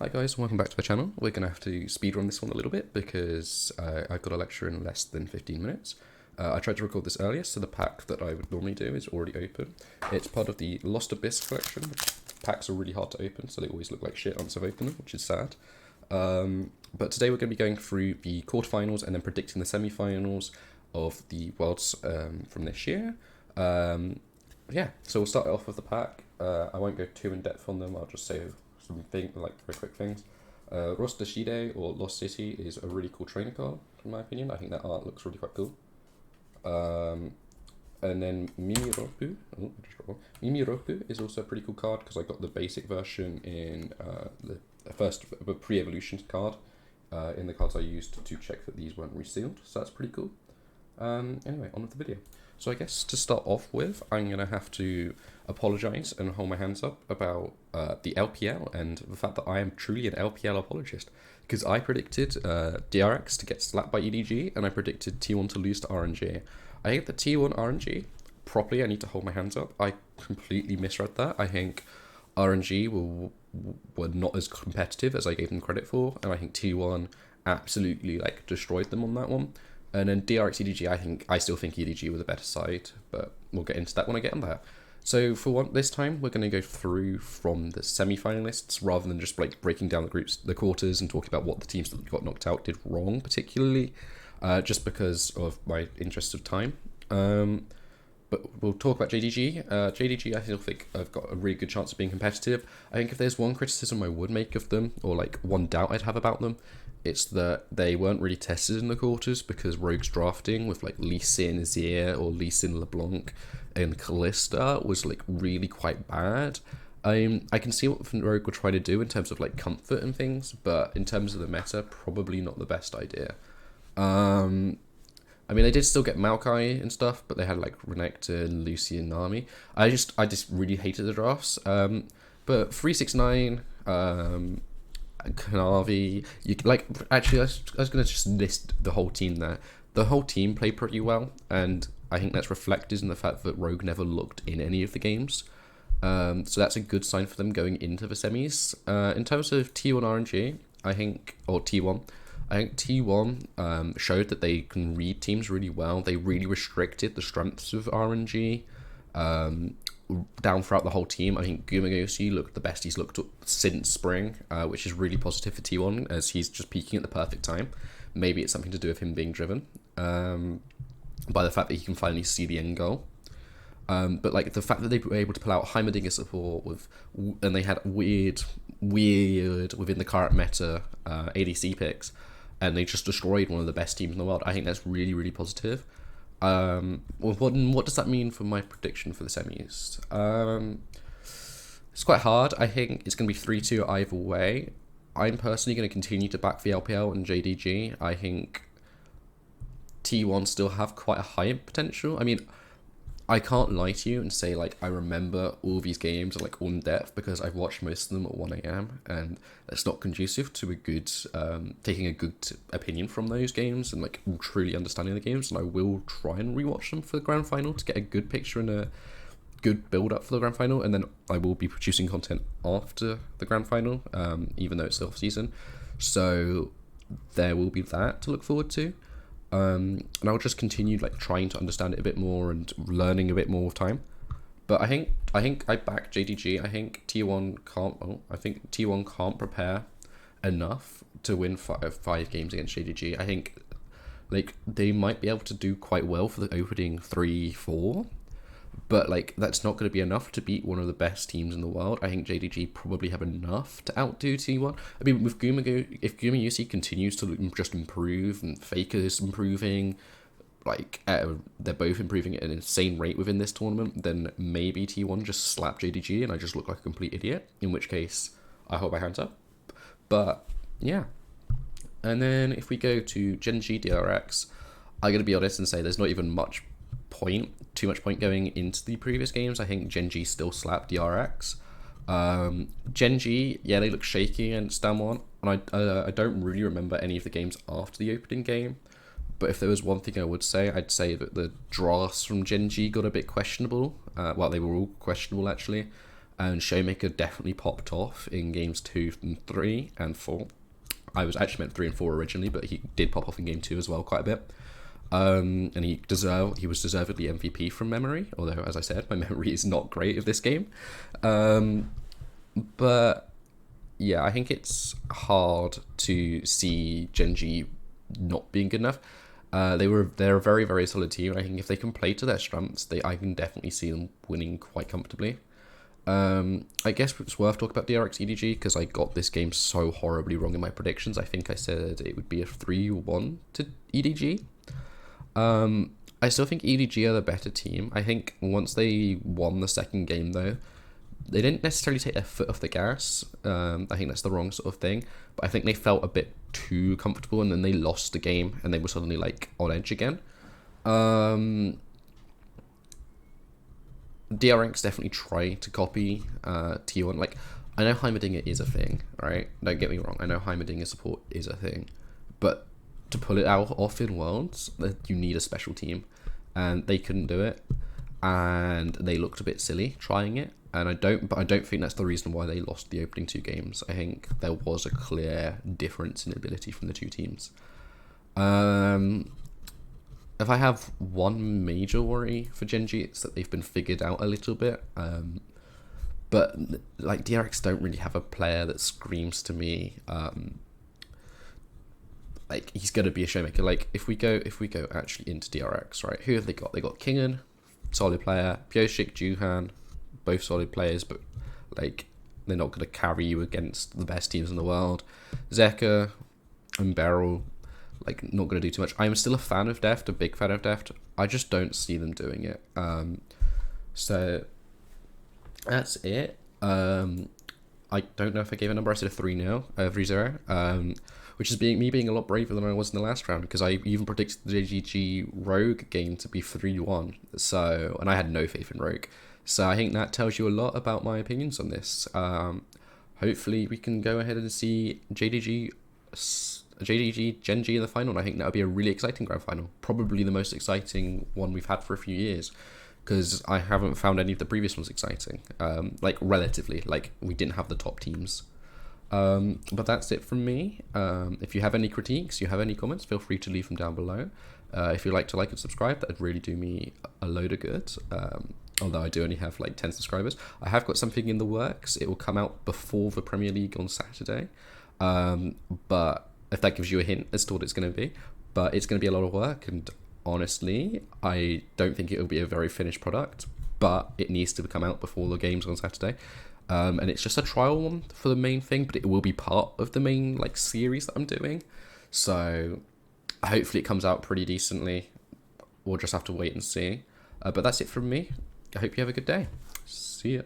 Hi guys, welcome back to the channel. We're going to have to speedrun this one a little bit because I've got a lecture in less than 15 minutes. I tried to record this earlier, so the pack that I would normally do is already open. It's part of the Lost Abyss collection, which packs are really hard to open, so they always look like shit once I've opened them, which is sad. But today we're going to be going through the quarterfinals and then predicting the semi-finals of the Worlds from this year. Yeah, so we'll start off with the pack. I won't go too in depth on them, I'll just say some very quick things. Roster Shide, or Lost City, is a really cool trainer card, in my opinion. I think that art looks really quite cool. And then Mimiropu is also a pretty cool card because I got the basic version in the first pre-evolution card in the cards I used to check that these weren't resealed, so that's pretty cool. Anyway, on with the video. So I guess to start off with, I'm going to have to apologise and hold my hands up about the LPL and the fact that I am truly an LPL apologist. Because I predicted DRX to get slapped by EDG, and I predicted T1 to lose to RNG. I think that T1 RNG, properly, I need to hold my hands up. I completely misread that. I think RNG were not as competitive as I gave them credit for, and I think T1 absolutely destroyed them on that one. And then DRX EDG, I still think EDG was a better side, but we'll get into that when I get on there. So for this time, we're going to go through from the semi-finalists rather than just breaking down the quarters and talking about what the teams that got knocked out did wrong, particularly, just because of my interest of time. But we'll talk about JDG. JDG, I still think I've got a really good chance of being competitive. I think if there's one criticism I would make of them, or one doubt I'd have about them, it's that they weren't really tested in the quarters because Rogue's drafting with Lee Sin Azir or Lee Sin LeBlanc and Callista was really quite bad. I can see what Rogue would try to do in terms of comfort and things, but in terms of the meta, probably not the best idea. I mean, they did still get Maokai and stuff, but they had Renekton, Lucy, and Nami. I just really hated the drafts. But 369, Kanavi, actually, I was gonna just list the whole team there. The whole team played pretty well, and I think that's reflected in the fact that Rogue never looked in any of the games. So that's a good sign for them going into the semis. In terms of T1 RNG, I think T1 showed that they can read teams really well. They really restricted the strengths of RNG down throughout the whole team. I think Gumagosi looked the best he's looked since spring, which is really positive for T1 as he's just peaking at the perfect time. Maybe it's something to do with him being driven by the fact that he can finally see the end goal. But the fact that they were able to pull out Heimerdinger support and they had weird within the current meta ADC picks, and they just destroyed one of the best teams in the world. I think that's really, really positive. What does that mean for my prediction for the semis? It's quite hard. I think it's going to be 3-2 either way. I'm personally going to continue to back the LPL and JDG. I think T1 still have quite a high potential. I mean, I can't lie to you and say I remember all these games all in depth because I've watched most of them at 1 AM and that's not conducive to a good taking a good opinion from those games and truly understanding the games. And I will try and rewatch them for the grand final to get a good picture and a good build up for the grand final, and then I will be producing content after the grand final, even though it's the off season. So there will be that to look forward to. And I'll just continue trying to understand it a bit more and learning a bit more with time. But I think I back JDG. I think T1 can't prepare enough to win five games against JDG. I think they might be able to do quite well for the opening 3-4, but that's not going to be enough to beat one of the best teams in the world. I think JDG probably have enough to outdo T1. I mean, with if Gumayusi continues to just improve and Faker is improving, they're both improving at an insane rate within this tournament, then maybe T1 just slap JDG and I just look like a complete idiot, in which case I hold my hands up. But yeah. And then if we go to Genji DRX, I'm going to be honest and say there's not even too much point going into the previous games. I think Genji still slapped DRX. Genji, yeah, they look shaky against Damwon, and I don't really remember any of the games after the opening game. But if there was one thing I would say, I'd say that the drafts from Genji got a bit questionable. Well, they were all questionable actually. and Showmaker definitely popped off in games 2 and 3 and 4. I was actually meant 3 and 4 originally, but he did pop off in game 2 as well quite a bit. And he was deservedly MVP from memory, although, as I said, my memory is not great of this game. But yeah, I think it's hard to see Gen.G not being good enough. They're a very, very solid team. I think if they can play to their strengths, I can definitely see them winning quite comfortably. I guess it's worth talking about DRX EDG because I got this game so horribly wrong in my predictions. I think I said it would be a 3-1 to EDG. I still think EDG are the better team. I think once they won the second game, though, they didn't necessarily take their foot off the gas. I think that's the wrong sort of thing. But I think they felt a bit too comfortable, and then they lost the game, and they were suddenly like on edge again. DRX definitely try to copy T1. Like, I know Heimerdinger is a thing, right? Don't get me wrong. I know Heimerdinger support is a thing, but to pull it out off in Worlds, you need a special team, and they couldn't do it, and they looked a bit silly trying it. And I don't think that's the reason why they lost the opening 2 games. I think there was a clear difference in ability from the two teams. If I have one major worry for Gen.G, it's that they've been figured out a little bit. But like DRX don't really have a player that screams to me like he's gonna be a showmaker. Like if we go actually into DRX, right? Who have they got? They got Kingen, solid player, Pyoshik, Juhan, both solid players, but like they're not gonna carry you against the best teams in the world. Zeka and Beryl, like not gonna do too much. I'm still a fan of Deft, a big fan of Deft. I just don't see them doing it. So that's it. I don't know if I gave a number. I said a 3-0, 3-0. Which is being a lot braver than I was in the last round, because I even predicted the JGG Rogue game to be 3-1. So, and I had no faith in Rogue. So I think that tells you a lot about my opinions on this. Hopefully we can go ahead and see JDG Gen.G in the final, and I think that would be a really exciting grand final. Probably the most exciting one we've had for a few years, because I haven't found any of the previous ones exciting. Like relatively, like we didn't have the top teams. But that's it from me. If you have any critiques, you have any comments, feel free to leave them down below. If you'd like to like and subscribe, that would really do me a load of good. Although I do only have like 10 subscribers. I have got something in the works. It will come out before the Premier League on Saturday. But if that gives you a hint as to what it's going to be. But it's going to be a lot of work, and honestly, I don't think it will be a very finished product, but it needs to come out before the games on Saturday. And it's just a trial one for the main thing, but it will be part of the main like series that I'm doing. So hopefully it comes out pretty decently. We'll just have to wait and see. But that's it from me. I hope you have a good day. See ya.